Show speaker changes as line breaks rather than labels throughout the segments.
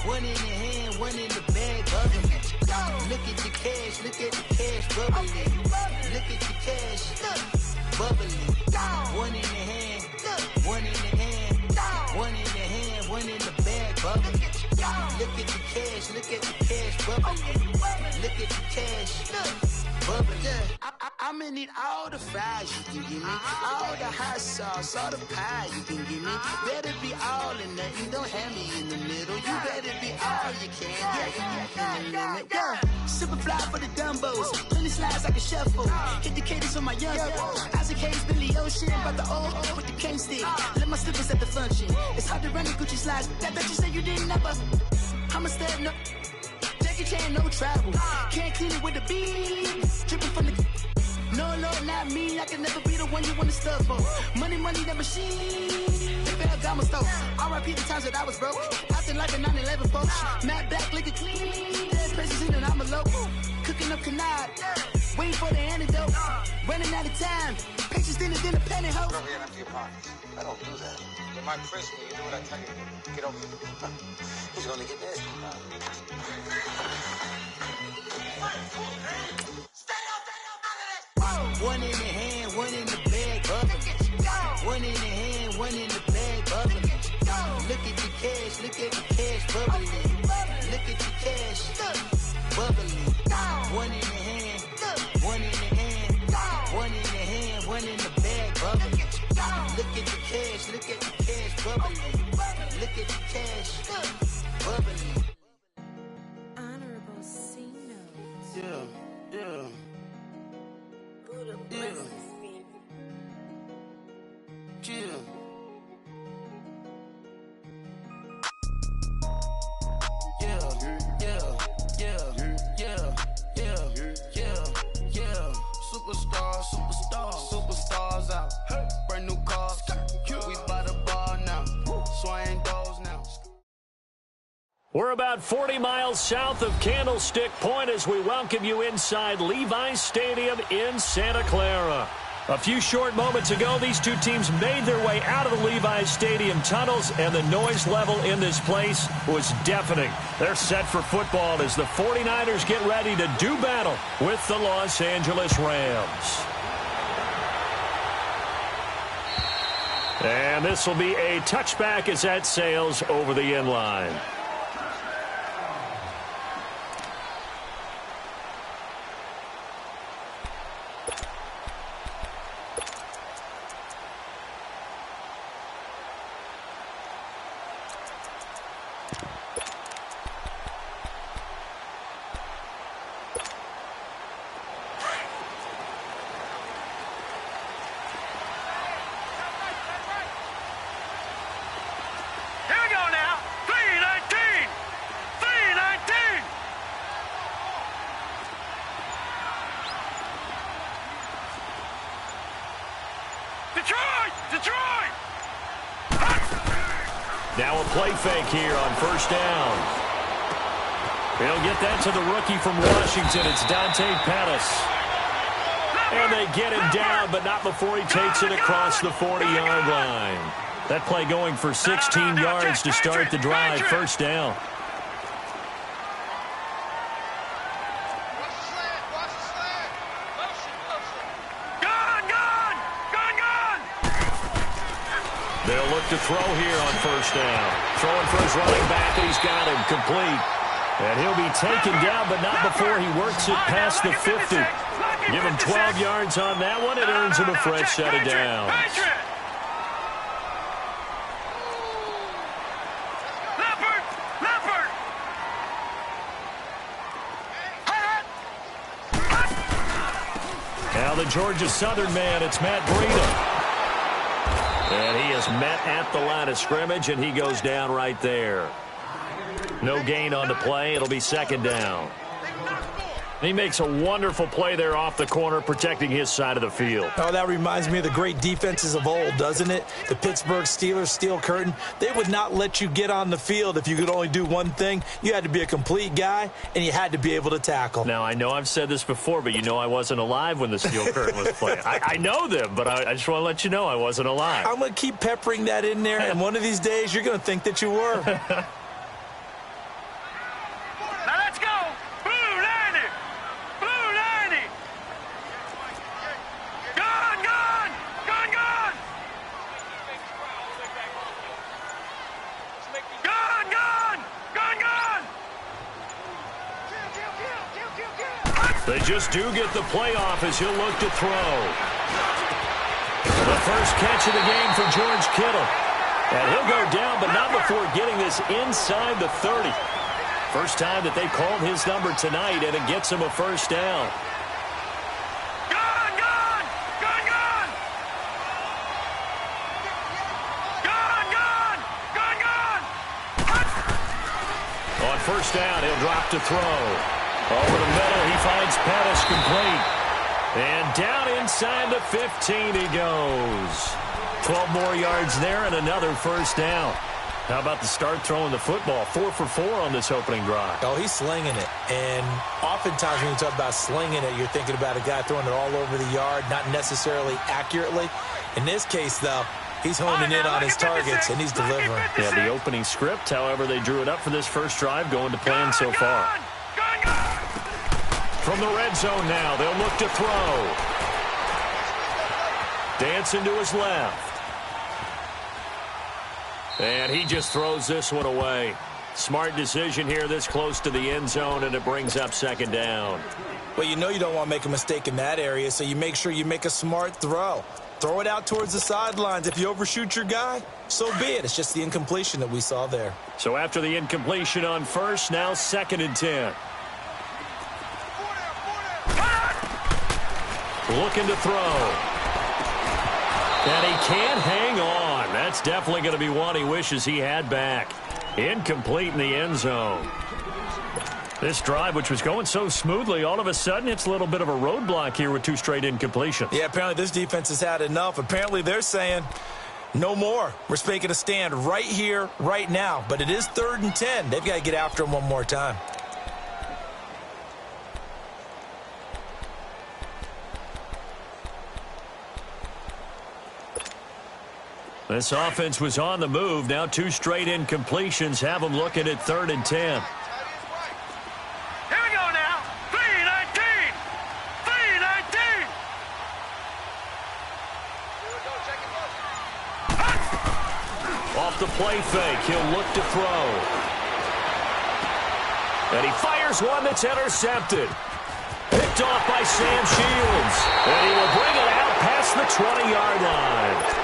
One in the hand, one in the bag, bubbling. Look at the cash, look at the cash, bubbling. Look at the cash, bubbling. One in the hand, one in the hand, one in the hand, one in the bag, bubbling. Look at the cash, look at the cash, bubbling. Look at the cash, bubbling. I'ma need all the fries you can give me, all the hot sauce, all the pie you can give me. Better be all or nothing, don't have me in the middle. You better be all you can, yeah. Super fly for the Dumbos, plenty slides like a shuffle. Hit the cadence on my young Isaac Hayes, Billy Ocean, but the old with the cane stick. Let my slippers at the function. It's hard to run the Gucci slides. That bet you say you didn't never. I'ma step no. Jackie Chan, no travel. Can't clean it with the beat. Dripping from the. No, not me. I can never be the one you wanna stuff for. Money, that machine. The Ferragamo store. R.I.P. the times that I was broke. Acting like a 9/11 folks. Matt back, looking clean. Dead presses in and I'm a local. Cooking up canard. Waiting for the antidote. Running out of time. Pictures thinner than a penny hoe.
Over here, empty your pockets. I don't do that. But my Chris, when you do what I tell you, get over it. He's gonna get nasty.
One in the hand, one in the bag, bubbling. One in the hand, one in the bag, bubbling. Look at the cash, bubbling. Look at the cash, bubbling. One in the hand, one in the hand, one in the hand, one in the bag, bubbling. Look at the cash, bubbling. Look at the cash, bubbling.
Honorable C notes.
Yeah.
Superstars out. Brand new cars. We by the bar now. Swaying doors now.
We're about 40 miles south of Candlestick Point as we welcome you inside Levi's Stadium in Santa Clara. A few short moments ago, these two teams made their way out of the Levi's Stadium tunnels, and the noise level in this place was deafening. They're set for football as the 49ers get ready to do battle with the Los Angeles Rams. And this will be a touchback as that sails over the end line. Detroit! Now a play fake here on first down. He'll get that to the rookie from Washington. It's Dante Pettis. And they get him down, but not before he takes it across the 40-yard line. That play going for 16 yards to start the drive. First down. They'll look to throw here on first down. Throwing for his running back, and he's got him complete. And he'll be taken down, but not before he works it past the 50. Give him 12 yards on that one. It earns him a fresh set of downs. Now the Georgia Southern man, it's Matt Breida. And he is met at the line of scrimmage, and he goes down right there. No gain on the play. It'll be second down. He makes a wonderful play there off the corner, protecting his side of the field.
Oh, that reminds me of the great defenses of old, doesn't it? The Pittsburgh Steelers, Steel Curtain. They would not let you get on the field if you could only do one thing. You had to be a complete guy, and you had to be able to tackle.
Now, I know I've said this before, but you know I wasn't alive when the Steel Curtain was playing. I know them, but I just want to let you know I wasn't alive.
I'm going to keep peppering that in there, and one of these days you're going to think that you were.
They just do get the playoff as he'll look to throw. The first catch of the game for George Kittle. And he'll go down, but not before getting this inside the 30. First time that they've called his number tonight, and it gets him a first down. On first down, he'll drop to throw. Over the middle, he finds Pettis complete. And down inside the 15 he goes. 12 more yards there and another first down. How about the start throwing the football? 4 for 4 on this opening drive.
Oh, he's slinging it. And oftentimes when you talk about slinging it, you're thinking about a guy throwing it all over the yard, not necessarily accurately. In this case, though, he's honing in on his targets, and he's delivering.
Yeah, the opening script, however, they drew it up for this first drive, going to plan so far. From the red zone now, they'll look to throw. Dancing to his left. And he just throws this one away. Smart decision here this close to the end zone, and it brings up second down.
Well, you know you don't want to make a mistake in that area, so you make sure you make a smart throw. Throw it out towards the sidelines. If you overshoot your guy, so be it. It's just the incompletion that we saw there.
So after the incompletion on first, now 2nd and 10. Looking to throw. And he can't hang on. That's definitely going to be one he wishes he had back. Incomplete in the end zone. This drive, which was going so smoothly, all of a sudden it's a little bit of a roadblock here with 2 straight incompletions.
Yeah, apparently this defense has had enough. Apparently they're saying no more. We're making a stand right here, right now. But it is 3rd and 10. They've got to get after him one more time.
This offense was on the move. Now 2 straight incompletions have them looking at 3rd and 10.
Here we go now. 3-19. 3-19.
Off the play fake, he'll look to throw. And he fires one that's intercepted. Picked off by Sam Shields. And he will bring it out past the 20-yard line.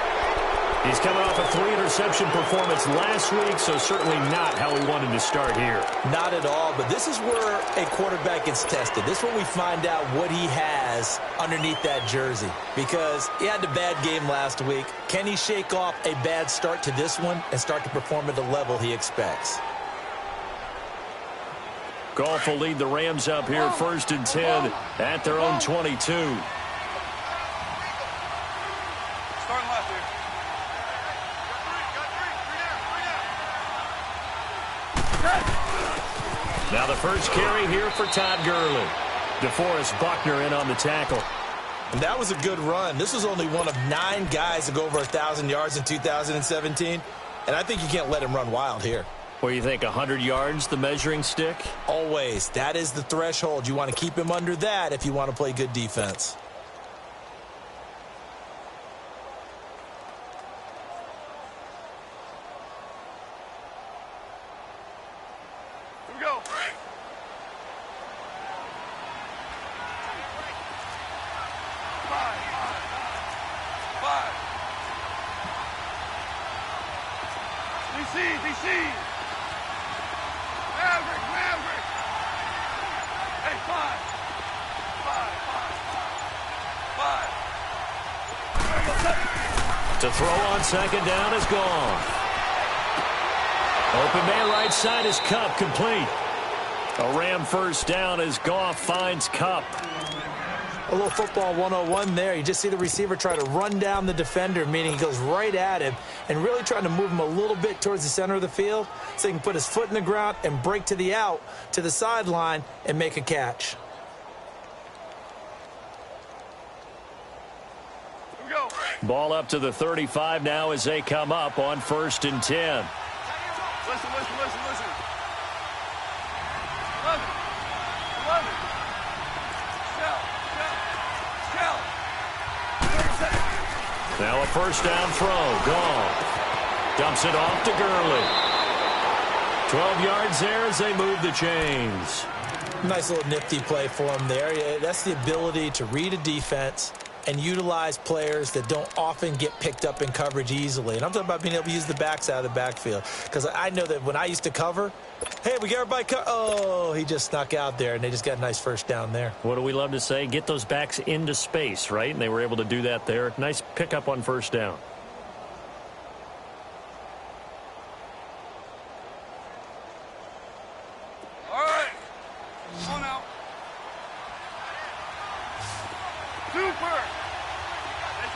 He's coming off a 3-interception performance last week, so certainly not how he wanted to start here. Not
at all, but this is where a quarterback gets tested. This is where we find out what he has underneath that jersey, because he had a bad game last week. Can he shake off a bad start to this one and start to perform at the level he expects?
Goff will lead the Rams up here 1st and 10 at their own 22.
Starting left here.
Now the first carry here for Todd Gurley. DeForest Buckner in on the tackle.
And that was a good run. This was only one of 9 guys to go over 1,000 yards in 2017. And I think you can't let him run wild here.
What do you think, 100 yards, the measuring stick?
Always. That is the threshold. You want to keep him under that if you want to play good defense.
Here we go. 5. DC. Maverick. Hey, 5.
To throw on 2nd down is gone. Open man right side is Kupp, complete. A Ram first down as Goff finds Kupp.
A little football 101 there. You just see the receiver try to run down the defender, meaning he goes right at him and really trying to move him a little bit towards the center of the field so he can put his foot in the ground and break to the out, to the sideline, and make a catch.
Here we go.
Ball up to the 35 now as they come up on 1st and 10.
Listen.
Now a first down throw. Gone. Dumps it off to Gurley. 12 yards there as they move the chains.
Nice little nifty play for him there. Yeah, that's the ability to read a defense and utilize players that don't often get picked up in coverage easily. And I'm talking about being able to use the backs out of the backfield. Because I know that when I used to cover, hey, we got everybody oh, he just snuck out there, and they just got a nice first down there.
What do we love to say? Get those backs into space, right? And they were able to do that there. Nice pickup on first down.
All right. Come on now. Super. That's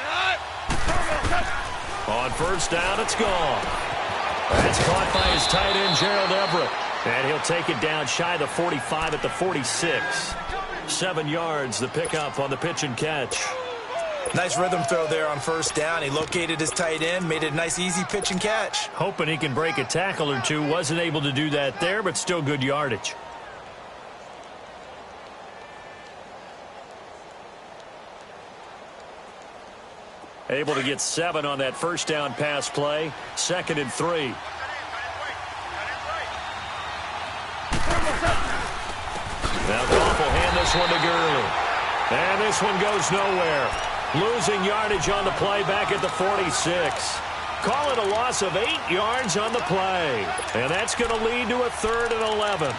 it.
On first down, it's gone. That's caught by his tight end, Gerald Everett. And he'll take it down shy of the 45 at the 46. 7 yards, the pickup on the pitch and catch.
Nice rhythm throw there on first down. He located his tight end, made it a nice, easy pitch and catch.
Hoping he can break a tackle or two. Wasn't able to do that there, but still good yardage. Able to get 7 on that first down pass play. 2nd and 3. Now Goff will hand this one to Gurley. And this one goes nowhere. Losing yardage on the play back at the 46. Call it a loss of 8 yards on the play. And that's going to lead to a 3rd and 11.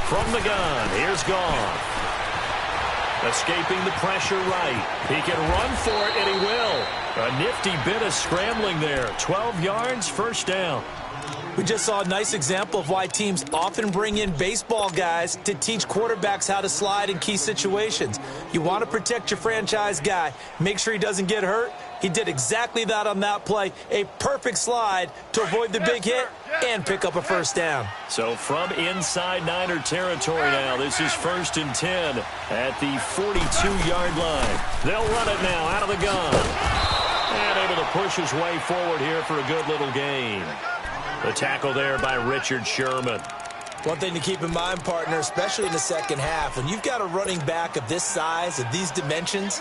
From the gun, here's Goff. Escaping the pressure right. He can run for it, and he will. A nifty bit of scrambling there. 12 yards, first down.
We just saw a nice example of why teams often bring in baseball guys to teach quarterbacks how to slide in key situations. You want to protect your franchise guy. Make sure he doesn't get hurt. He did exactly that on that play. A perfect slide to avoid the big hit and pick up a first down.
So from inside Niner territory now, this is 1st and 10 at the 42-yard line. They'll run it now out of the gun. And able to push his way forward here for a good little gain. The tackle there by Richard Sherman.
One thing to keep in mind, partner, especially in the second half, when you've got a running back of this size, of these dimensions,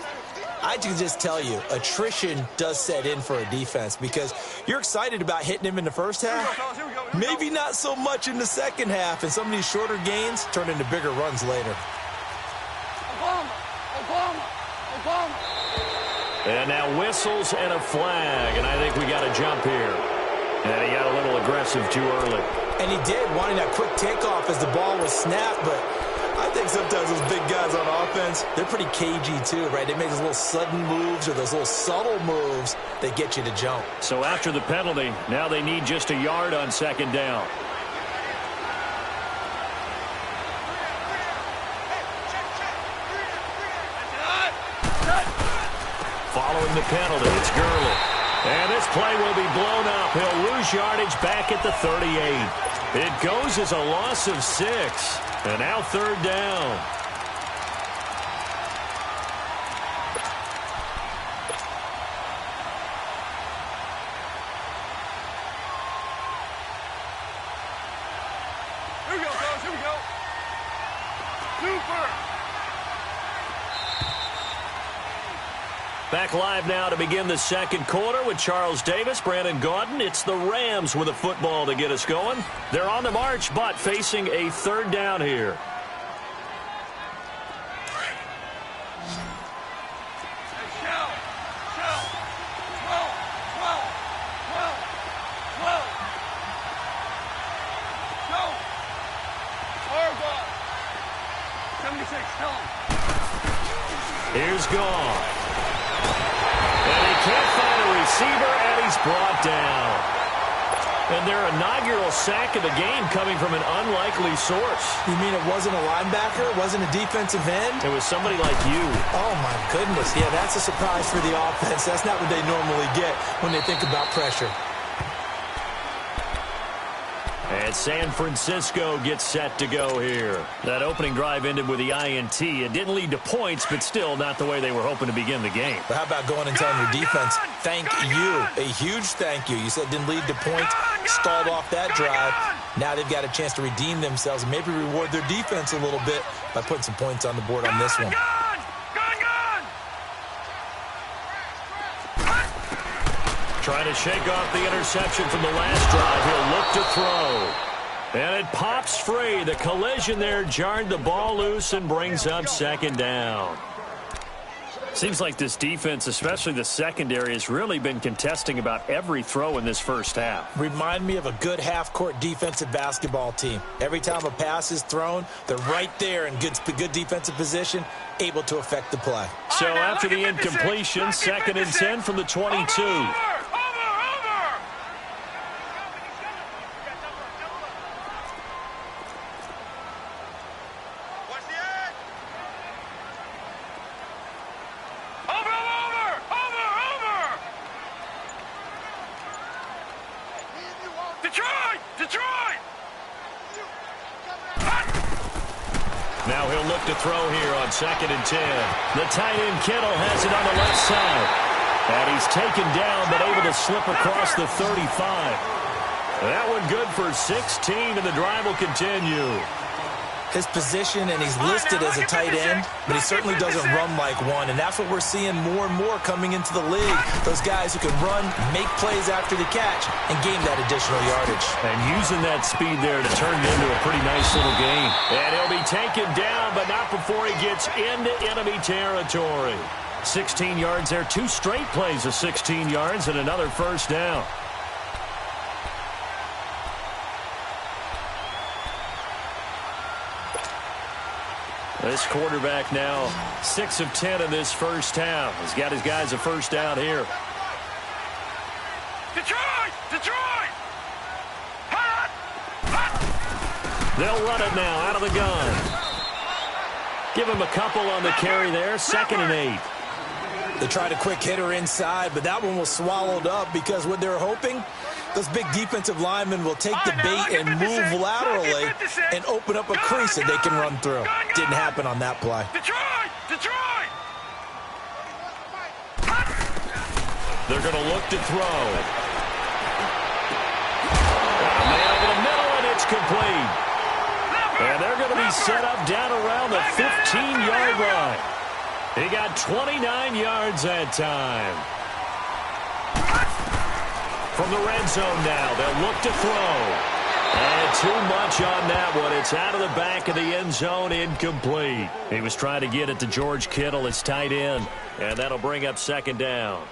I can just tell you, attrition does set in for a defense because you're excited about hitting him in the first half. Maybe not so much in the second half, and some of these shorter gains turn into bigger runs later.
And now whistles and a flag, and I think we got a jump here. And he got a little aggressive too early.
And he did, wanting that quick takeoff as the ball was snapped, but I think sometimes those big guys on offense, they're pretty cagey too, right? They make those little sudden moves or those little subtle moves that get you to jump.
So after the penalty, now they need just a yard on 2nd down. Following the penalty, it's Gurley. And this play will be blown up. He'll lose yardage back at the 38. It goes as a loss of 6. And now 3rd down.
Here we go, fellas. Here we go. Super.
Back live now to begin the second quarter with Charles Davis, Brandon Gaudin. It's the Rams with a football to get us going. They're on the march, but facing a 3rd down here. Here's Goff. And he can't find a receiver, and he's brought down. And their inaugural sack of the game coming from an unlikely source.
You mean it wasn't a linebacker? It wasn't a defensive end?
It was somebody like you.
Oh, my goodness. Yeah, that's a surprise for the offense. That's not what they normally get when they think about pressure.
And And San Francisco gets set to go here. That opening drive ended with the INT. It didn't lead to points, but still not the way they were hoping to begin the game.
But how about going and telling your defense, thank you, a huge thank you. You said it didn't lead to points, stalled off that drive. Now they've got a chance to redeem themselves and maybe reward their defense a little bit by putting some points on the board on this one.
Trying to shake off the interception from the last drive. He'll look to throw. And it pops free. The collision there jarred the ball loose and brings up second down. Seems like this defense, especially the secondary, has really been contesting about every throw in this first half.
Remind me of a good half-court defensive basketball team. Every time a pass is thrown, they're right there in good defensive position, able to affect the play.
So after the incompletion, 2nd and 10 from the 22. Now he'll look to throw here on 2nd and 10. The tight end Kittle has it on the left side. And he's taken down but able to slip across the 35. That one good for 16, and the drive will continue.
His position, and he's listed as a tight end, but he certainly doesn't run like one, and that's what we're seeing more and more coming into the league. Those guys who can run, make plays after the catch, and gain that additional yardage.
And using that speed there to turn it into a pretty nice little game. And he'll be taken down, but not before he gets into enemy territory. 16 yards there, 2 straight plays of 16 yards, and another first down. This quarterback now 6 of 10 in this first half. He's got his guys a first down here. Detroit! Detroit! Hot! Hot! They'll run it now out of the gun. Give him a couple on the carry there. 2nd and 8.
They tried a quick hitter inside, but that one was swallowed up because what they're hoping, those big defensive linemen will take the bait and move laterally and open up a crease that they can run through. Didn't happen on that play.
Detroit! Detroit! They're going to look to throw. Man over the middle, and it's complete. And they're going to be set up down around the 15-yard line. He got 29 yards that time. From the red zone now, they'll look to throw. And too much on that one. It's out of the back of the end zone, incomplete. He was trying to get it to George Kittle, his tight end, and that'll bring up 2nd down.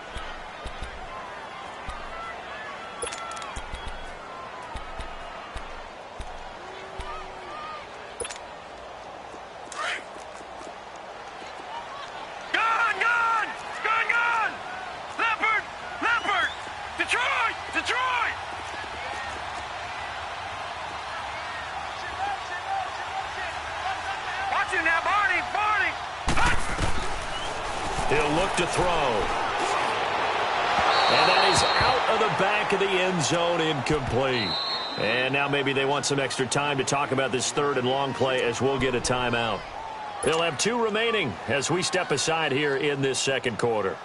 He'll look to throw. And that is out of the back of the end zone, incomplete. And now maybe they want some extra time to talk about this 3rd and long play as we'll get a timeout. They'll have 2 remaining as we step aside here in this 2nd quarter.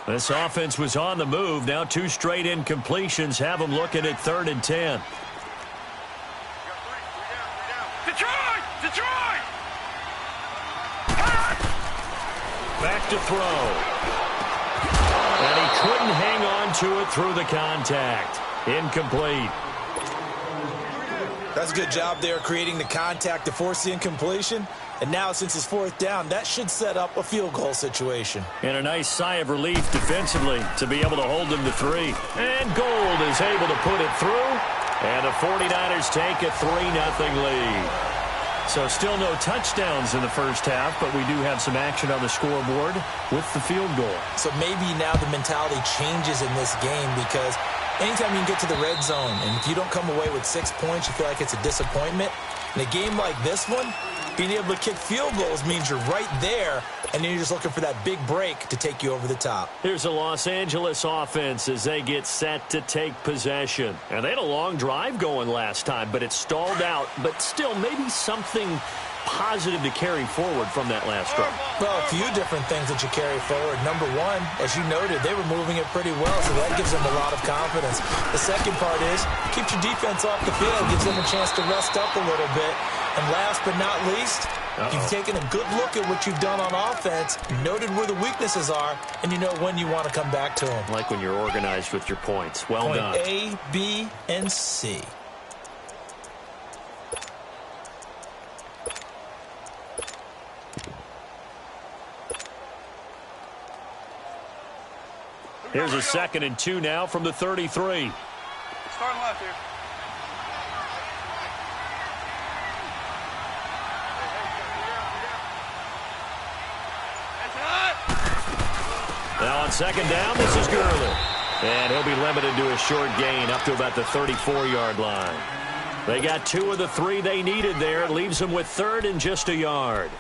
This offense was on the move. Now 2 straight incompletions have them looking at 3rd and 10. Detroit! Detroit! Back to throw. And he couldn't hang on to it through the contact. Incomplete.
That's a good job there creating the contact to force the incompletion. And now since it's 4th down, that should set up a field goal situation.
And a nice sigh of relief defensively to be able to hold them to 3. And Gold is able to put it through. And the 49ers take a 3-0 lead. So still no touchdowns in the first half, but we do have some action on the scoreboard with the field goal.
So maybe now the mentality changes in this game because anytime you can get to the red zone, and if you don't come away with 6 points, you feel like it's a disappointment. In a game like this one, Being able to kick field goals means you're right there, and then you're just looking for that big break to take you over the top.
Here's a Los Angeles offense as they get set to take possession. And they had a long drive going last time, but it stalled out. But still, maybe something positive to carry forward from that last drive.
Well, a few different things that you carry forward. Number one, as you noted, they were moving it pretty well, so that gives them a lot of confidence. The second part is, keeps your defense off the field, gives them a chance to rest up a little bit. And last but not least, you've taken a good look at what you've done on offense, noted where the weaknesses are, and you know when you want to come back to them.
Like when you're organized with your points. Well done.
Point A, B, and C.
Here's a 2nd and 2 now from the 33.
Starting left here.
Now on 2nd down, this is Gurley. And he'll be limited to a short gain up to about the 34-yard line. They got 2 of the 3 they needed there. It leaves them with 3rd and just a yard.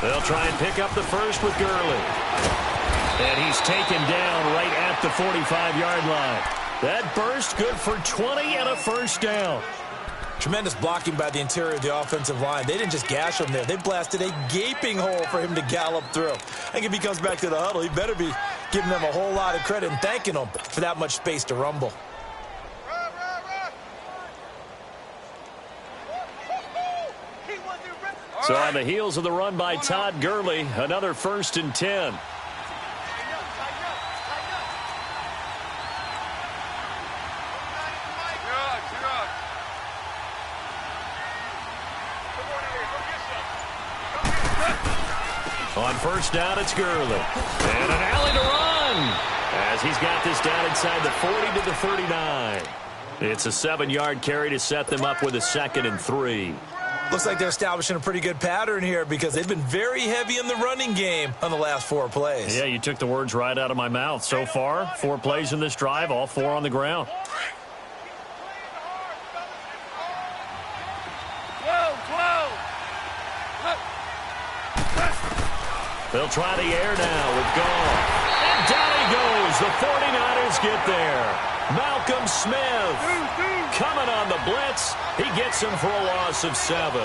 They'll try and pick up the first with Gurley. And he's taken down right at the 45-yard line. That burst good for 20 and a first down.
Tremendous blocking by the interior of the offensive line. They didn't just gash him there. They blasted a gaping hole for him to gallop through. I think if he comes back to the huddle, he better be giving them a whole lot of credit and thanking them for that much space to rumble.
So on the heels of the run by Todd Gurley, another 1st and 10. On 1st down, it's Gurley. And an alley to run as he's got this down inside the 40 to the 39. It's a 7-yard carry to set them up with a 2nd and 3.
Looks like they're establishing a pretty good pattern here because they've been very heavy in the running game on the last 4 plays.
Yeah, you took the words right out of my mouth. So far, 4 plays in this drive, all 4 on the ground. They'll try the air now with Gall. And down he goes. The 49ers get there. Malcolm Smith coming on the blitz. He gets him for a loss of 7.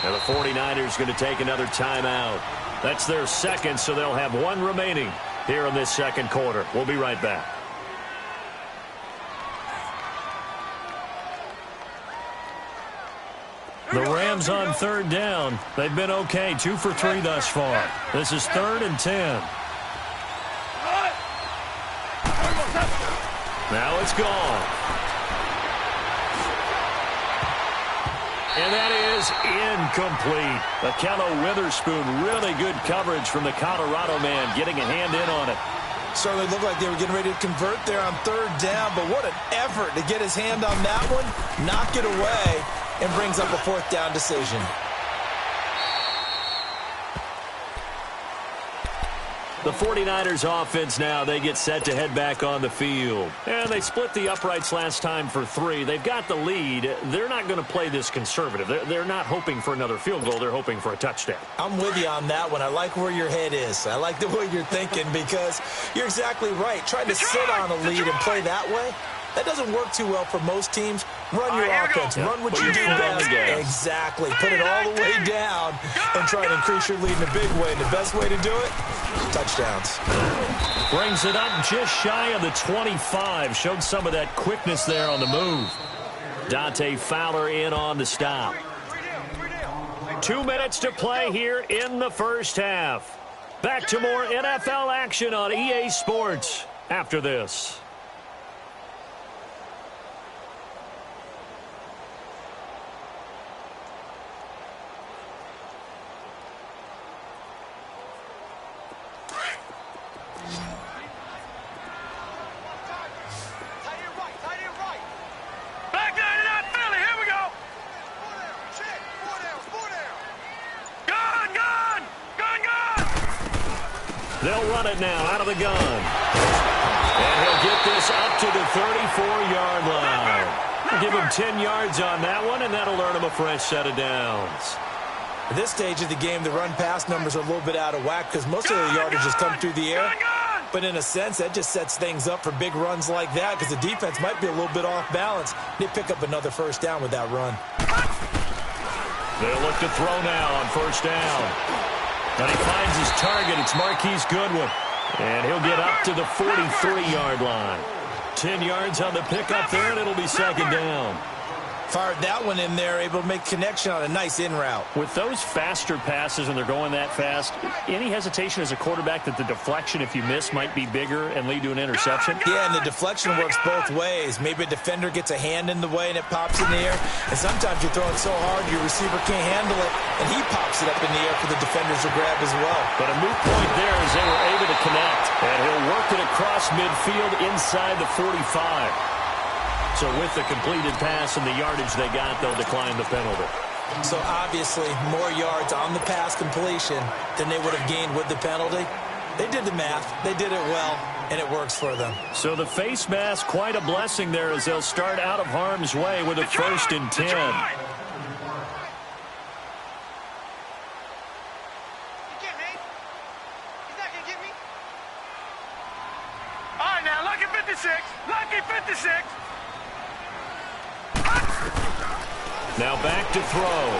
And the 49ers going to take another timeout. That's their 2nd, so they'll have 1 remaining here in this 2nd quarter. We'll be right back. The Rams on 3rd down. They've been okay, 2 for 3 thus far. This is 3rd and 10. Now it's gone. And that is incomplete. Akello Witherspoon, really good coverage from the Colorado man, getting a hand in on it.
Certainly looked like they were getting ready to convert there on 3rd down, but what an effort to get his hand on that one, knock it away, and brings up a 4th down decision.
The 49ers offense now, they get set to head back on the field. And they split the uprights last time for 3. They've got the lead. They're not going to play this conservative. They're not hoping for another field goal. They're hoping for a touchdown.
I'm with you on that one. I like where your head is. I like the way you're thinking because you're exactly right. Trying to sit on a lead and play that way, that doesn't work too well for most teams. Run your offense. Run what you do best. Exactly. Put it all the way down and try to increase your lead in a big way. And the best way to do it, touchdowns.
Brings it up just shy of the 25. Showed some of that quickness there on the move. Dante Fowler in on the stop. 2 minutes to play here in the first half. Back to more NFL action on EA Sports after this. They'll run it now out of the gun. And he'll get this up to the 34-yard line. Give him 10 yards on that one, and that'll earn him a fresh set of downs.
At this stage of the game, the run-pass numbers are a little bit out of whack because most of the yardage has come through the air. But in a sense, that just sets things up for big runs like that because the defense might be a little bit off balance. They pick up another first down with that run.
They'll look to throw now on first down. And he finds his target. It's Marquise Goodwin. And he'll get up to the 43-yard line. 10 yards on the pickup there, and it'll be second down.
Fired that one in there, able to make connection on a nice in route.
With those faster passes and they're going that fast, any hesitation as a quarterback that the deflection, if you miss, might be bigger and lead to an interception?
Yeah, and the deflection works both ways. Maybe a defender gets a hand in the way and it pops in the air. And sometimes you're throwing so hard your receiver can't handle it, and he pops it up in the air for the defenders to grab as well.
But a moot point there as they were able to connect. And he'll work it across midfield inside the 45. So with the completed pass and the yardage they got, they'll decline the penalty.
So obviously more yards on the pass completion than they would have gained with the penalty. They did the math. They did it well, and it works for them.
So the face mask, quite a blessing there as they'll start out of harm's way with a first and 10.
He's not going to get me. All right, now, lucky 56. Lucky 56.
Now back to throw.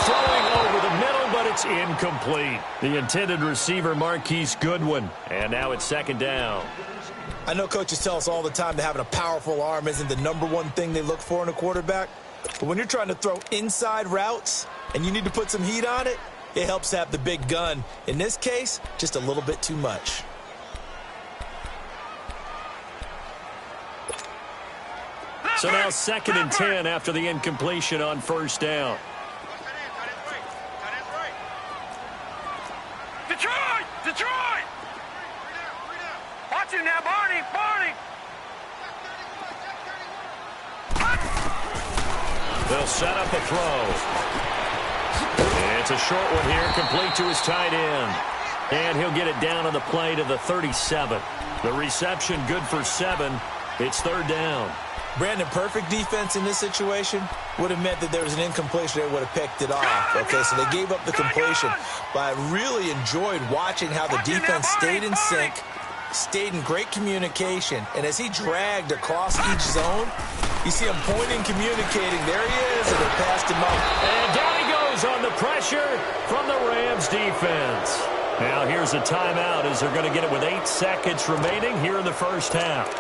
Throwing over the middle, but it's incomplete. The intended receiver, Marquise Goodwin. And now it's second down.
I know coaches tell us all the time that having a powerful arm isn't the #1 thing they look for in a quarterback. But when you're trying to throw inside routes and you need to put some heat on it, it helps to have the big gun. In this case, just a little bit too much.
So now second and 10 after the incompletion on first down.
Detroit! Detroit! Watch him now, Barney! Barney!
They'll set up a throw. It's a short one here, complete to his tight end. And he'll get it down on the play to the 37. The reception good for 7. It's third down.
Brandon, perfect defense in this situation would have meant that there was an incompletion. They would have picked it off. Okay, so they gave up the completion. But I really enjoyed watching how the defense stayed in sync, stayed in great communication. And as he dragged across each zone, you see him pointing, communicating. There he is, and they passed him up.
And down he goes on the pressure from the Rams defense. Now here's a timeout as they're going to get it with 8 seconds remaining here in the first half.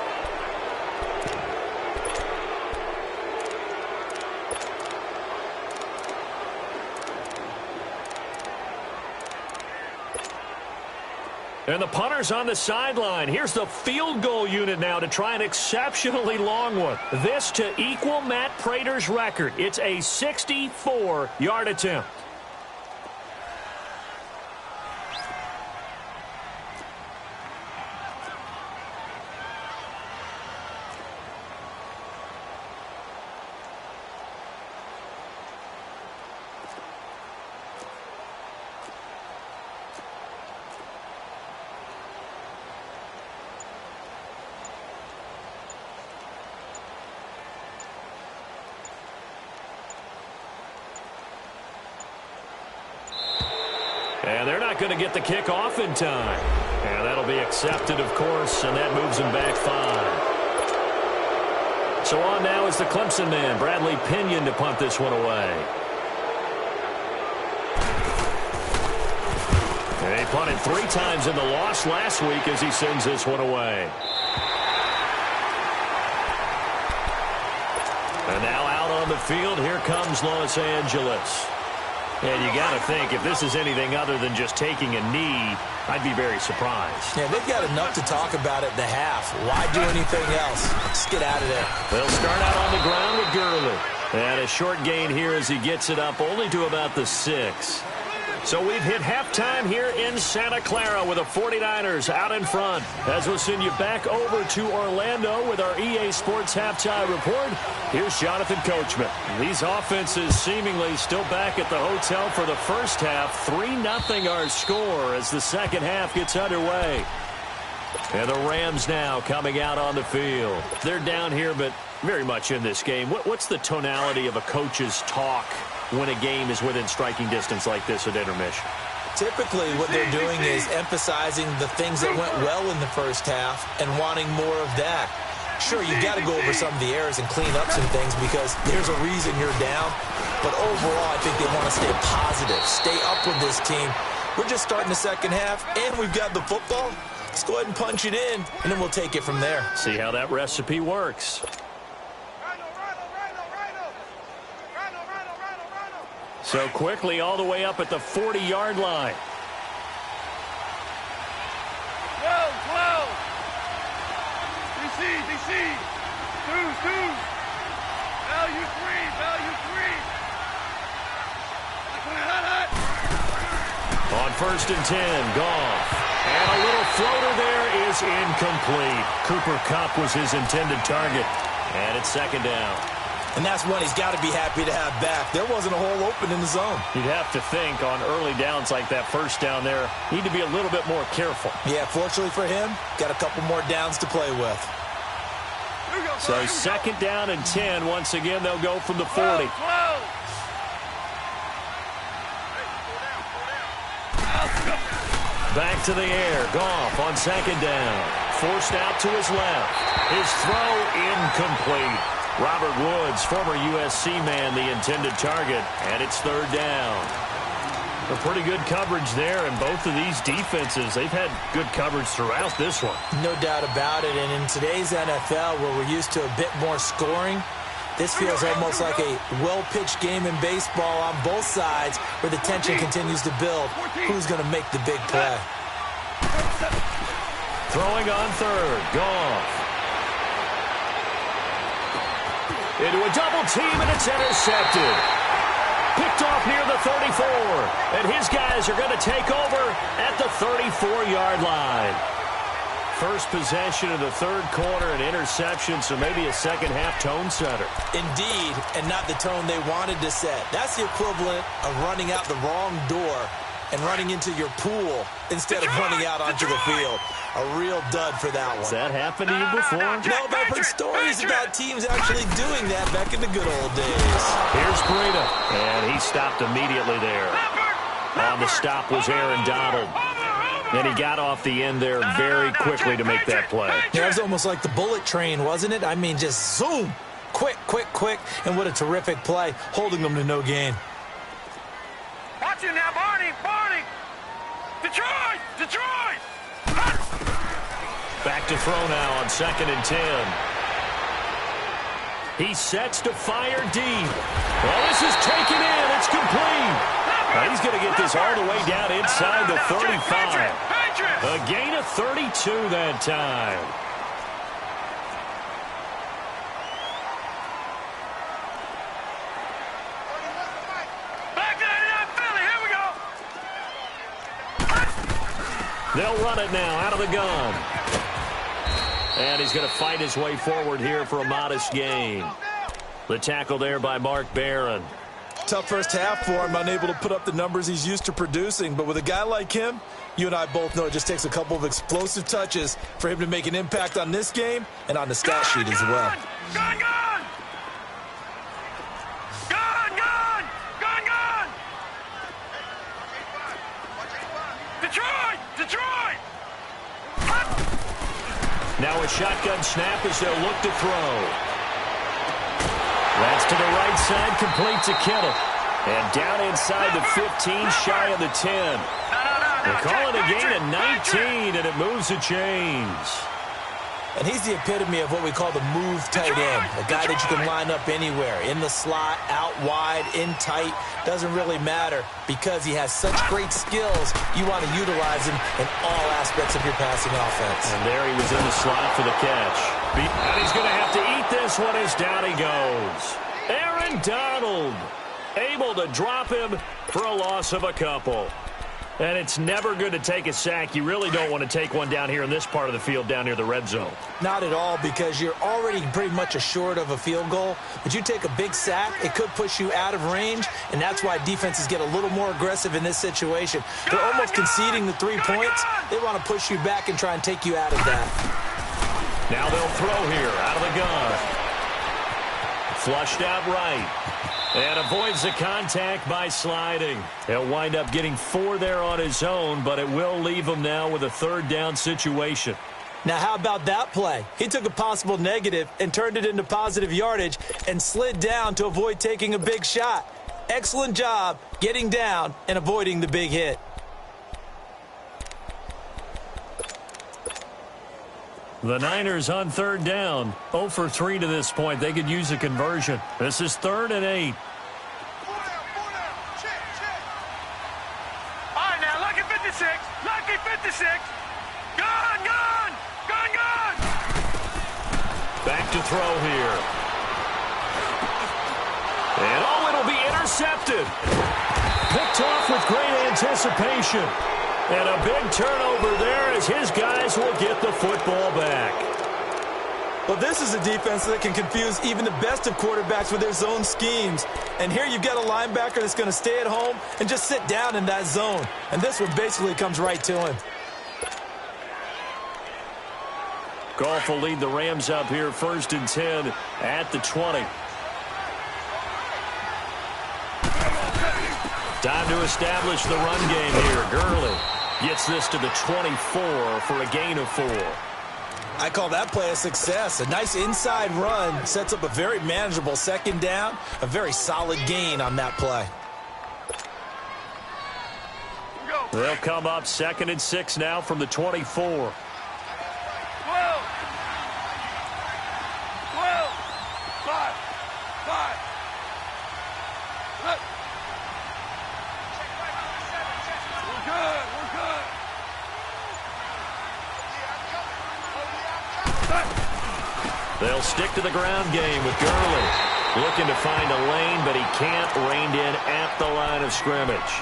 And the punter's on the sideline. Here's the field goal unit now to try an exceptionally long one. This to equal Matt Prater's record. It's a 64-yard attempt. And they're not going to get the kick off in time. And that'll be accepted, of course, and that moves them back 5. So on now is the Clemson man, Bradley Pinion, to punt this one away. And he punted 3 times in the loss last week as he sends this one away. And now out on the field, here comes Los Angeles. And you got to think, if this is anything other than just taking a knee, I'd be very surprised.
Yeah, they've got enough to talk about at the half. Why do anything else? Let's get out of there.
They'll start out on the ground with Gurley. And a short gain here as he gets it up only to about the 6. So we've hit halftime here in Santa Clara with the 49ers out in front. As we'll send you back over to Orlando with our EA Sports Halftime Report, here's Jonathan Coachman. These offenses seemingly still back at the hotel for the first half. 3-0 our score as the second half gets underway. And the Rams now coming out on the field. They're down here, but very much in this game. What's the tonality of a coach's talk when a game is within striking distance like this at intermission?
Typically, what they're doing is emphasizing the things that went well in the first half and wanting more of that. Sure, you've got to go over some of the errors and clean up some things because there's a reason you're down. But overall, I think they want to stay positive, stay up with this team. We're just starting the second half, and we've got the football. Let's go ahead and punch it in, and then we'll take it from there.
See how that recipe works. So quickly all the way up at the 40-yard line.
Whoa. DC. Deuce. Value three. Hot.
On 1st and 10, Goff. And a little floater there is incomplete. Cooper Kupp was his intended target. And it's second down.
And that's one he's got to be happy to have back. There wasn't a hole open in the zone.
You'd have to think on early downs like that first down there, need to be a little bit more careful.
Yeah, fortunately for him, got a couple more downs to play with.
So second down and 10. Once again, they'll go from the 40. Back to the air. Goff on second down. Forced out to his left. His throw incomplete. Robert Woods, former USC man, the intended target, and it's third down. A pretty good coverage there, and both of these defenses, they've had good coverage throughout this one.
No doubt about it, and in today's NFL, where we're used to a bit more scoring, this feels almost like a well-pitched game in baseball on both sides, where the tension continues to build. Who's going to make the big play?
Throwing on third, Goff. Into a double team, and it's intercepted. Picked off near the 34. And his guys are going to take over at the 34-yard line. First possession of the third quarter, an interception, so maybe a second-half tone setter.
Indeed, and not the tone they wanted to set. That's the equivalent of running out the wrong door and running into your pool instead of running out onto the field. A real dud for that one.
Has that happened to you before?
No, but I've heard stories about teams actually doing that back in the good old days.
Here's Breida, and he stopped immediately there. On the stop was Aaron Donald. And he got off the end there very quickly to make that play.
Yeah, it was almost like the bullet train, wasn't it? I mean, just zoom. Quick. And what a terrific play, holding them to no gain.
Watch it now, Barney. Detroit.
Back to throw now on 2nd and 10. He sets to fire deep. Well, this is taken in. It's complete. Now he's going to get this all the way down inside the 35. A gain of 32 that time.
Back to Philly. Here we go.
They'll run it now out of the gun. And he's going to fight his way forward here for a modest gain. The tackle there by Mark Barron.
Tough first half for him, unable to put up the numbers he's used to producing. But with a guy like him, you and I both know it just takes a couple of explosive touches for him to make an impact on this game and on the stat sheet as well.
Gone! Detroit!
Now a shotgun snap as they'll look to throw. That's to the right side, complete to Kittle. And down inside the 15, shy of the 10. They call it a gain of 19, and it moves the chains.
And he's the epitome of what we call the move tight end. A guy that you can line up anywhere. In the slot, out wide, in tight. Doesn't really matter because he has such great skills. You want to utilize him in all aspects of your passing offense.
And there he was in the slot for the catch. And he's going to have to eat this one as down he goes. Aaron Donald able to drop him for a loss of a couple. And it's never good to take a sack. You really don't want to take one down here in this part of the field, down near the red zone.
Not at all, because you're already pretty much assured of a field goal. But you take a big sack, it could push you out of range, and that's why defenses get a little more aggressive in this situation. They're almost conceding the 3 points. They want to push you back and try and take you out of that.
Now they'll throw here, out of the gun. Flushed out right. And avoids the contact by sliding. He'll wind up getting 4 there on his own, but it will leave him now with a 3rd down situation.
Now, how about that play? He took a possible negative and turned it into positive yardage and slid down to avoid taking a big shot. Excellent job getting down and avoiding the big hit.
The Niners on 3rd down. 0 for 3 to this point. They could use a conversion. This is 3rd and 8.
All right, now, lucky 56. Lucky 56. Gone, gone. Gone, gone.
Back to throw here. And it'll be intercepted. Picked off with great anticipation. And a big turnover there as his guys will get the football back.
Well, this is a defense that can confuse even the best of quarterbacks with their zone schemes. And here you've got a linebacker that's going to stay at home and just sit down in that zone. And this one basically comes right to him.
Goff will lead the Rams up here 1st and 10 at the 20. Time to establish the run game here. Gurley gets this to the 24 for a gain of 4.
I call that play a success. A nice inside run sets up a very manageable 2nd down. A very solid gain on that play.
They'll come up 2nd and 6 now from the 24.
12. 5. 5. Look. We're good. We're good.
They'll stick to the ground game with Gurley. Looking to find a lane, but he can't. Reined in at the line of scrimmage.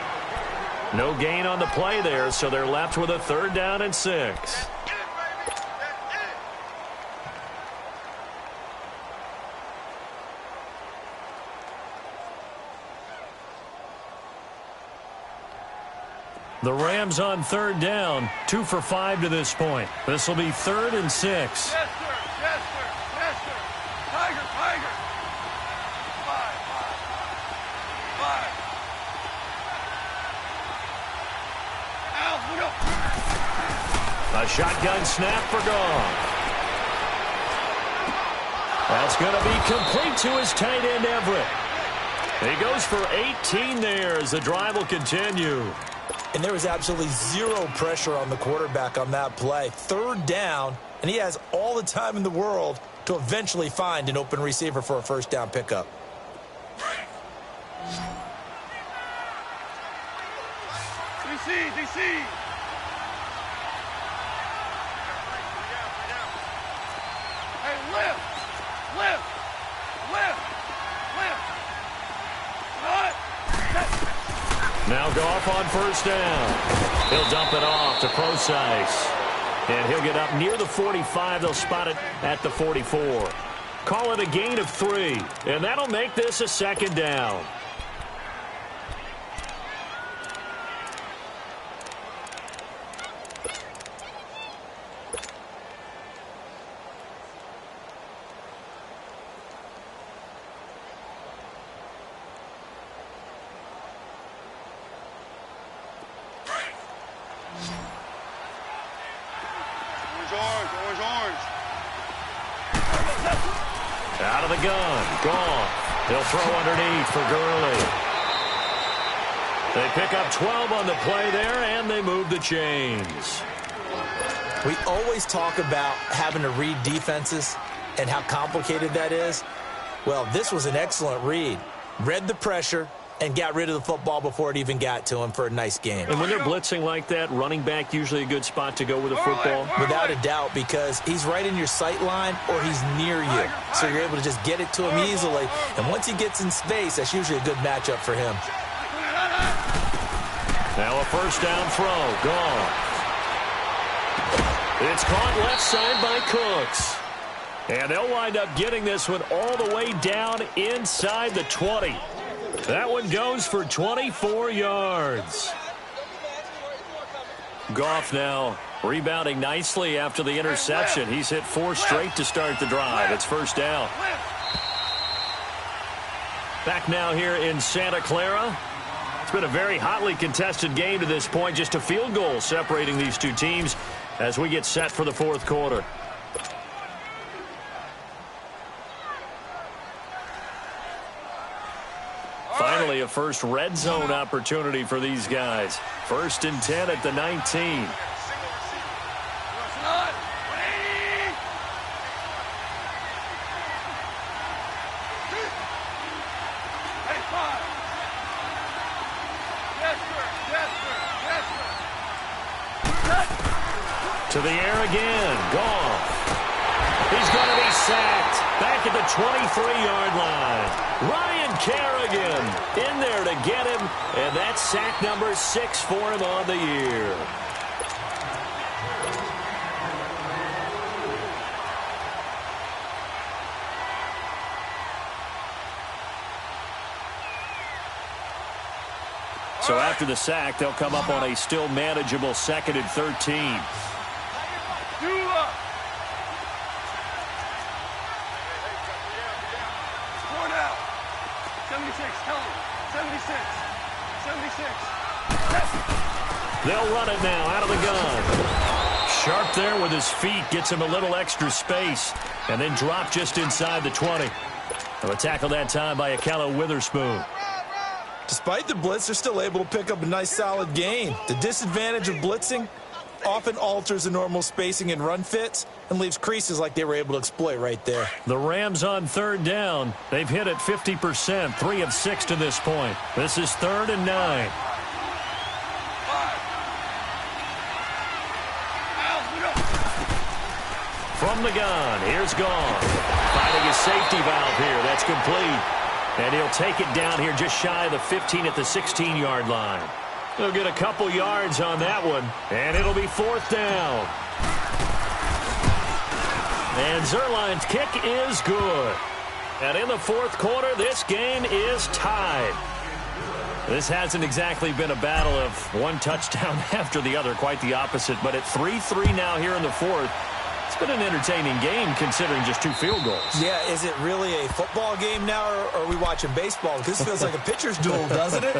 No gain on the play there, so they're left with a 3rd down and 6. The Rams on 3rd down, 2 for 5 to this point. This will be 3rd and 6.
Yes, sir. Yes, sir. Yes, sir. Tiger, Tiger. 5. 5. Al, we go.
A shotgun snap for Goff. That's going to be complete to his tight end, Everett. He goes for 18 there as the drive will continue.
And there was absolutely zero pressure on the quarterback on that play. 3rd down, and he has all the time in the world to eventually find an open receiver for a 1st down pickup.
DC. Hey, lift. What?
Now Goff on 1st down. He'll dump it off to Procise. And he'll get up near the 45. They'll spot it at the 44. Call it a gain of 3. And that'll make this a 2nd down.
Orange.
Out of the gun. Gone. He'll throw underneath for Gurley. They pick up 12 on the play there, and they move the chains.
We always talk about having to read defenses and how complicated that is. Well, this was an excellent read. Read the pressure and got rid of the football before it even got to him for a nice game.
And when they're blitzing like that, running back usually a good spot to go with a football?
Without a doubt, because he's right in your sight line or he's near you. So you're able to just get it to him easily. And once he gets in space, that's usually a good matchup for him.
Now a first down throw. Gone. It's caught left side by Cooks. And they'll wind up getting this one all the way down inside the 20. That one goes for 24 yards. Goff now rebounding nicely after the interception. He's hit 4 straight to start the drive. It's first down. Back now here in Santa Clara. It's been a very hotly contested game to this point. Just a field goal separating these two teams as we get set for the fourth quarter. Finally, a first red zone opportunity for these guys. 1st and 10 at the 19. To the air again. Goff. He's going to be sacked. Back at the 23-yard line. Ryan Kerrigan in there to get him. And that's sack number 6 for him on the year. So after the sack, they'll come up on a still manageable 2nd and 13. They'll run it now out of the gun. Sharp there with his feet. Gets him a little extra space. And then drop just inside the 20. And a tackle that time by Akello Witherspoon.
Despite the blitz, they're still able to pick up a nice solid gain. The disadvantage of blitzing often alters the normal spacing and run fits and leaves creases like they were able to exploit right there.
The Rams on 3rd down. They've hit it 50%, 3 of 6 to this point. This is 3rd and 9. From the gun, here's Goff. Finding his safety valve here. That's complete. And he'll take it down here just shy of the 15 at the 16-yard line. He'll get a couple yards on that one, and it'll be 4th down. And Zuerlein's kick is good. And in the 4th quarter, this game is tied. This hasn't exactly been a battle of one touchdown after the other, quite the opposite. But at 3-3 now here in the 4th, it's been an entertaining game considering just 2 field goals.
Yeah, is it really a football game now, or are we watching baseball? This feels like a pitcher's duel, doesn't it?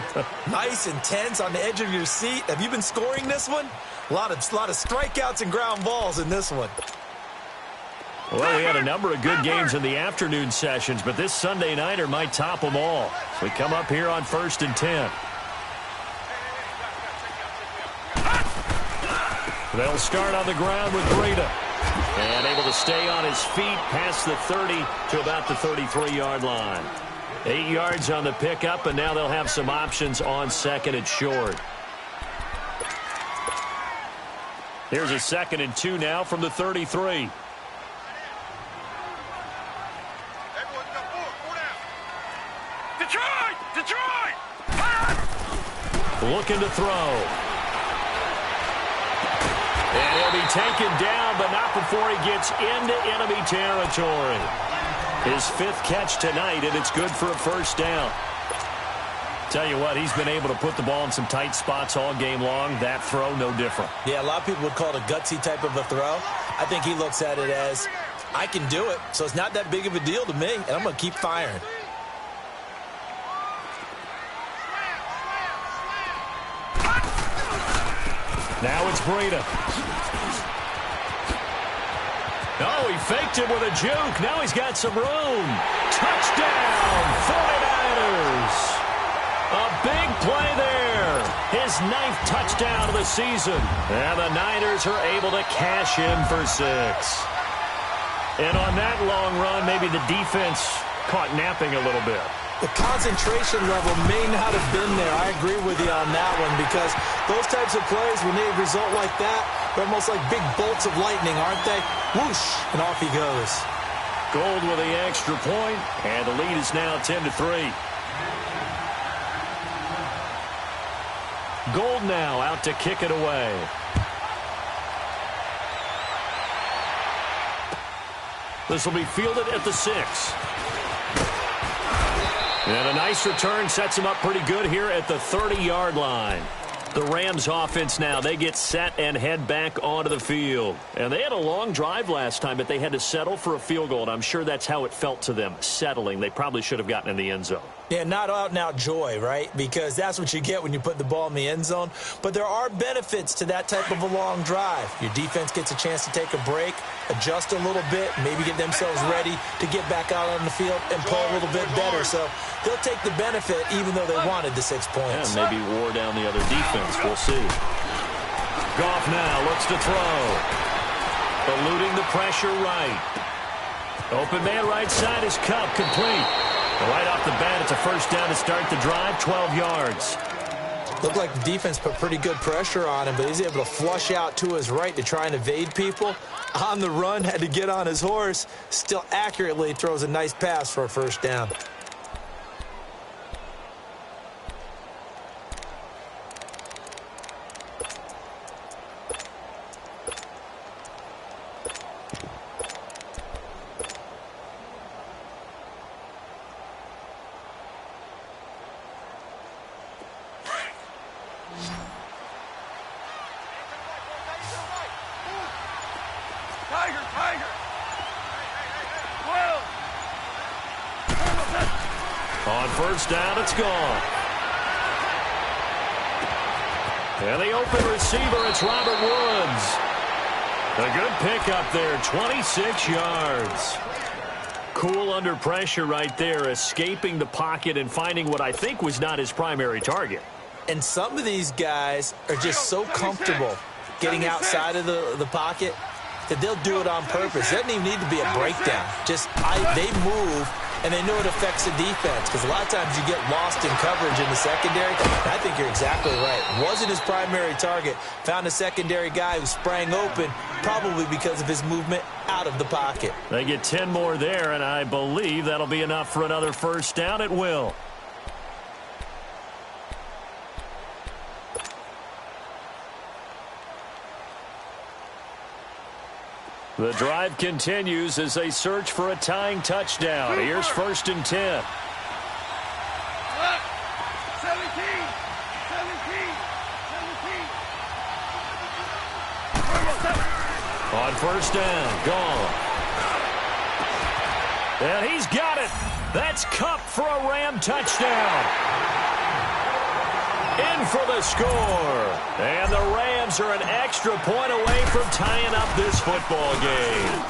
Nice and tense on the edge of your seat. Have you been scoring this one? A lot of strikeouts and ground balls in this one.
Well, we had a number of good games in the afternoon sessions, but this Sunday nighter might top them all. So we come up here on 1st and 10. They'll start on the ground with Breida. And able to stay on his feet past the 30 to about the 33-yard line. 8 yards on the pickup, and now they'll have some options on 2nd and short. Here's a 2nd and 2 now from the 33.
Detroit!
Looking to throw. And he'll be taken down, but not before he gets into enemy territory. His 5th catch tonight, and it's good for a first down. Tell you what, he's been able to put the ball in some tight spots all game long. That throw, no different.
Yeah, a lot of people would call it a gutsy type of a throw. I think he looks at it as, I can do it, so it's not that big of a deal to me, and I'm going to keep firing.
Now it's Breida. Oh, he faked him with a juke. Now he's got some room. Touchdown, 49ers. A big play there. His 9th touchdown of the season. And the Niners are able to cash in for 6. And on that long run, maybe the defense caught napping a little bit.
The concentration level may not have been there. I agree with you on that one, because those types of plays, when they result like that, they're almost like big bolts of lightning, aren't they? Whoosh, and off he goes.
Gold with the extra point, and the lead is now 10-3. Gold now out to kick it away. This will be fielded at the 6. And a nice return sets him up pretty good here at the 30-yard line. The Rams offense now, they get set and head back onto the field. And they had a long drive last time, but they had to settle for a field goal, and I'm sure that's how it felt to them, settling. They probably should have gotten in the end zone.
Yeah, not out-and-out joy, right? Because that's what you get when you put the ball in the end zone. But there are benefits to that type of a long drive. Your defense gets a chance to take a break, adjust a little bit, maybe get themselves ready to get back out on the field and play a little bit better. So they'll take the benefit even though they wanted the 6 points.
Yeah, maybe wore down the other defense. We'll see. Goff now looks to throw. Eluding the pressure right. Open man right side is Kupp, complete. Right off the bat, it's a first down to start the drive, 12 yards.
Looked like the defense put pretty good pressure on him, but he's able to flush out to his right to try and evade people. On the run, had to get on his horse. Still accurately throws a nice pass for a first down.
On first down, it's gone. And the open receiver, it's Robert Woods. A good pickup there, 26 yards. Cool under pressure right there, escaping the pocket and finding what I think was not his primary target.
And some of these guys are just so comfortable getting outside of the pocket that they'll do it on purpose. It doesn't even need to be a breakdown. Just they move, and they know it affects the defense because a lot of times you get lost in coverage in the secondary. And I think you're exactly right. Wasn't his primary target. Found a secondary guy who sprang open, probably because of his movement out of the pocket.
They get 10 more there, and I believe that'll be enough for another first down. It will. The drive continues as they search for a tying touchdown. Here's first and 10.
17.
On first down, gone. And he's got it. That's Kupp for a Ram touchdown. In for the score. And the Rams are an extra point away from tying up this football game.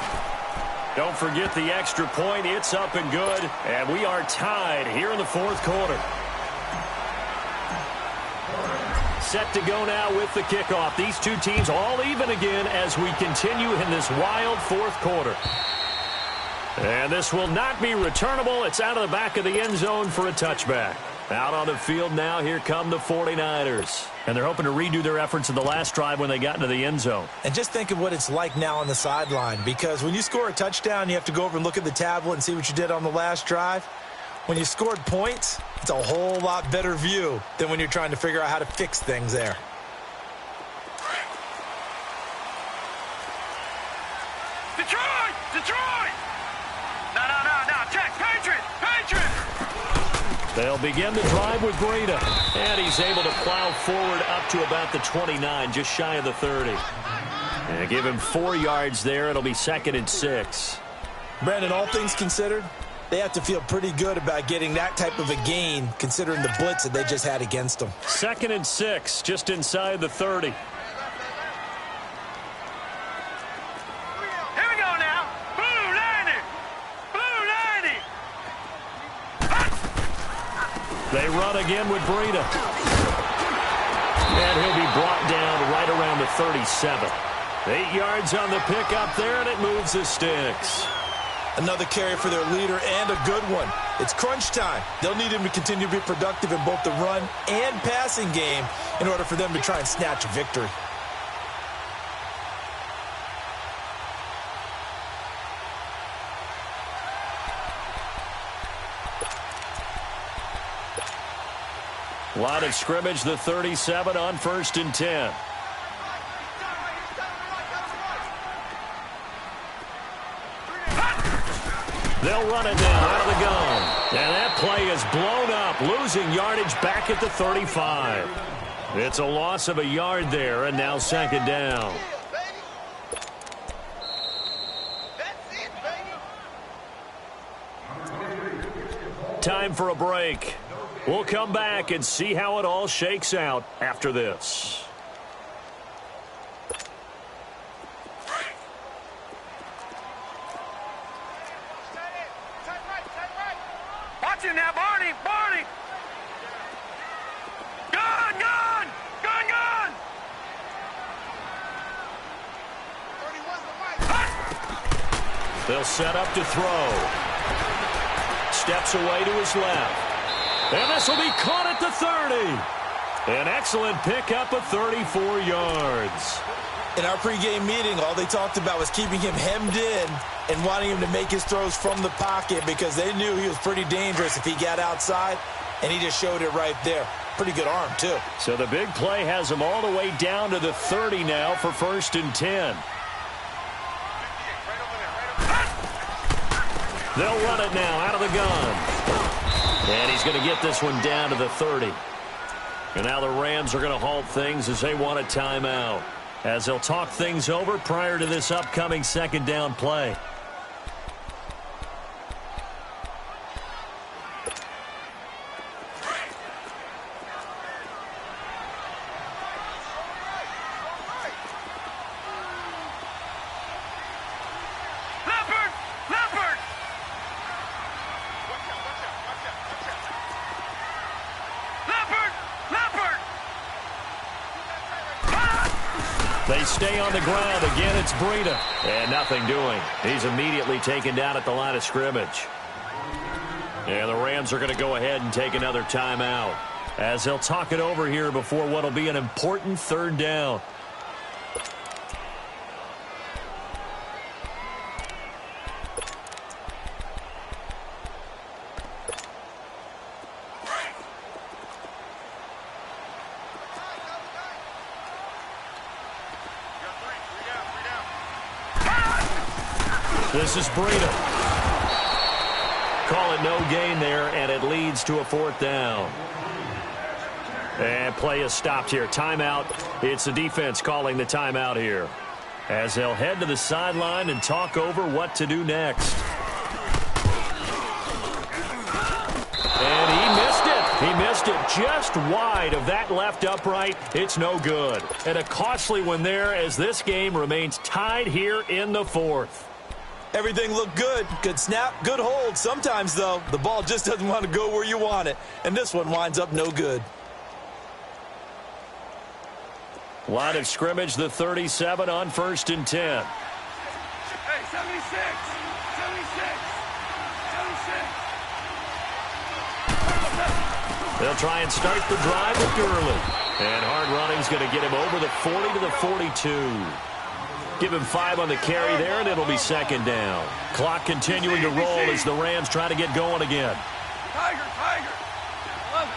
Don't forget the extra point. It's up and good. And we are tied here in the fourth quarter. Set to go now with the kickoff. These two teams all even again as we continue in this wild fourth quarter. And this will not be returnable. It's out of the back of the end zone for a touchback. Out on the field now, here come the 49ers. And they're hoping to redo their efforts in the last drive when they got into the end zone.
And just think of what it's like now on the sideline, because when you score a touchdown, you have to go over and look at the tablet and see what you did on the last drive. When you scored points, it's a whole lot better view than when you're trying to figure out how to fix things there.
Detroit! Detroit! No, check, Patriots!
They'll begin the drive with Breida. And he's able to plow forward up to about the 29, just shy of the 30. And give him 4 yards there. It'll be second and 6.
Brandon, all things considered, they have to feel pretty good about getting that type of a gain, considering the blitz that they just had against them.
Second and 6, just inside the 30. They run again with Breida. And he'll be brought down right around the 37. 8 yards on the pickup there, and it moves the sticks.
Another carry for their leader, and a good one. It's crunch time. They'll need him to continue to be productive in both the run and passing game in order for them to try and snatch a victory.
Line of scrimmage, the 37 on 1st and 10. They'll run it now out of the gun. And that play is blown up, losing yardage back at the 35. It's a loss of a yard there, and now 2nd down. Time for a break. We'll come back and see how it all shakes out after this.
Watch him now, Barney! Barney! Gone! Gone! Gone! Gone!
They'll set up to throw. Steps away to his left. And this will be caught at the 30. An excellent pickup of 34 yards.
In our pregame meeting, all they talked about was keeping him hemmed in and wanting him to make his throws from the pocket because they knew he was pretty dangerous if he got outside, and he just showed it right there. Pretty good arm, too.
So the big play has him all the way down to the 30 now for 1st and 10. They'll run it now out of the gun. And he's going to get this one down to the 30. And now the Rams are going to halt things as they want a timeout, as they'll talk things over prior to this upcoming 2nd down play. They stay on the ground. Again, it's Breida. And nothing doing. He's immediately taken down at the line of scrimmage. And the Rams are going to go ahead and take another timeout, as they'll talk it over here before what will be an important 3rd down. This is Breida. Call it no gain there, and it leads to a 4th down. And play is stopped here. Timeout. It's the defense calling the timeout here, as they'll head to the sideline and talk over what to do next. And he missed it. He missed it just wide of that left upright. It's no good. And a costly one there, as this game remains tied here in the 4th.
Everything looked good. Good snap, good hold. Sometimes, though, the ball just doesn't want to go where you want it. And this one winds up no good.
Line of scrimmage, the 37 on 1st and 10.
Hey, 76! 76! 76!
They'll try and start the drive with Gurley. And hard running's going to get him over the 40 to the 42. Give him 5 on the carry there, and it'll be 2nd down. Clock continuing to roll as the Rams try to get going again.
Tiger, Tiger! 11.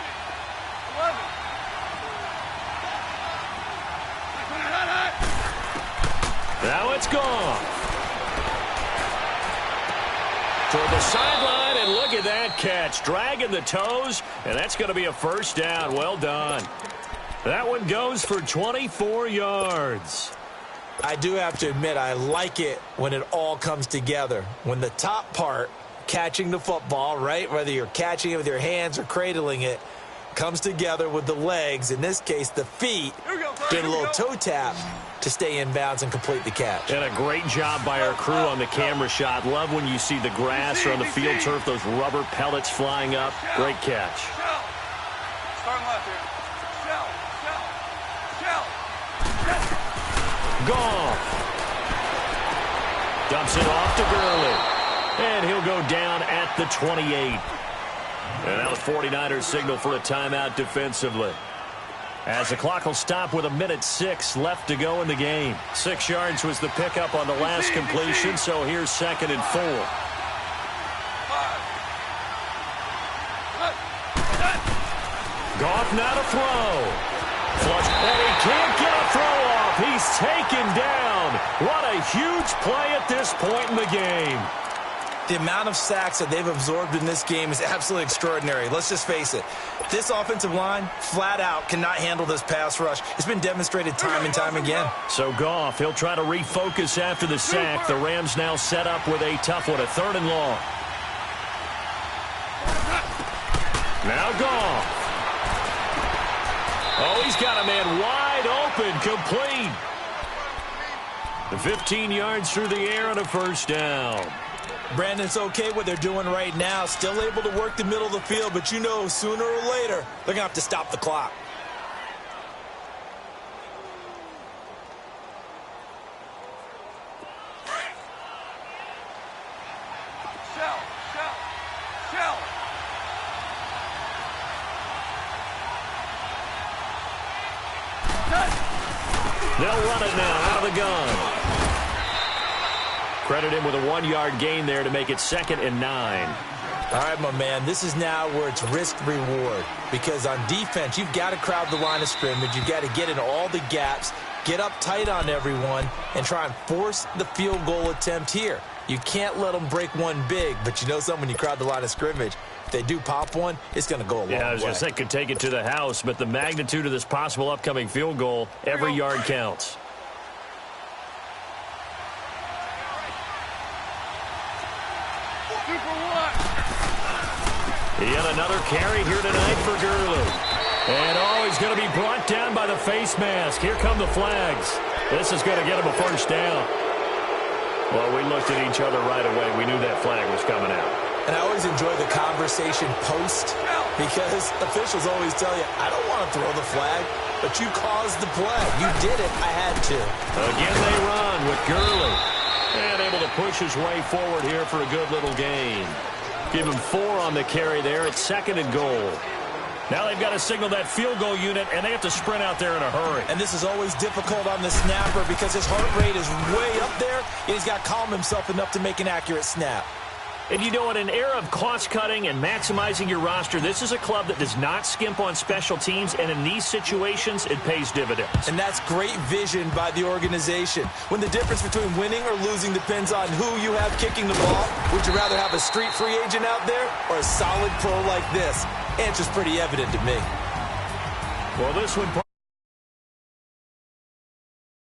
11.
Now it's gone. Toward the sideline, and look at that catch. Dragging the toes, and that's going to be a 1st down. Well done. That one goes for 24 yards.
I do have to admit, I like it when it all comes together. When the top part, catching the football, right, whether you're catching it with your hands or cradling it, comes together with the legs, in this case the feet, get a little toe tap to stay in bounds and complete the catch.
And a great job by our crew on the camera shot. Love when you see the grass or on the field turf, those rubber pellets flying up. Great catch.
Starting left here.
Goff dumps it off to Gurley. And he'll go down at the 28. And now the 49ers signal for a timeout defensively, as the clock will stop with 1:06 left to go in the game. 6 yards was the pickup on the last completion, so here's 2nd and 4. Goff off, now to throw. Flush, and he can't get a throw off. He's taken down. What a huge play at this point in the game.
The amount of sacks that they've absorbed in this game is absolutely extraordinary. Let's just face it. This offensive line, flat out, cannot handle this pass rush. It's been demonstrated time and time again.
So Goff, he'll try to refocus after the sack. The Rams now set up with a tough one, a 3rd and long. Now Goff. Oh, he's got a man wide open, complete. The 15 yards through the air and a 1st down.
Brandon, it's okay what they're doing right now. Still able to work the middle of the field, but you know sooner or later they're going to have to stop the clock.
Shell.
They'll run it now out of the gun. Credit him with a 1-yard gain there to make it 2nd and 9.
All right, my man, this is now where it's risk-reward. Because on defense, you've got to crowd the line of scrimmage. You've got to get in all the gaps, get up tight on everyone, and try and force the field goal attempt here. You can't let them break one big, but you know something, when you crowd the line of scrimmage, if they do pop one, it's going to go a long way.
Yeah, I was going to say, could take it to the house, but the magnitude of this possible upcoming field goal, every yard counts. Yet another carry here tonight for Gurley. And, he's going to be brought down by the face mask. Here come the flags. This is going to get him a 1st down. Well, we looked at each other right away. We knew that flag was coming out.
And I always enjoy the conversation post, because officials always tell you, I don't want to throw the flag, but you caused the play. You did it. I had to.
Again, they run with Gurley. And able to push his way forward here for a good little gain. Give him 4 on the carry there at 2nd and goal. Now they've got to signal that field goal unit, and they have to sprint out there in a hurry.
And this is always difficult on the snapper because his heart rate is way up there, and he's got to calm himself enough to make an accurate snap.
And you know, in an era of cost-cutting and maximizing your roster, this is a club that does not skimp on special teams, and in these situations, it pays dividends.
And that's great vision by the organization. When the difference between winning or losing depends on who you have kicking the ball, would you rather have a street free agent out there or a solid pro like this? Answer's pretty evident to me.
Well, this one...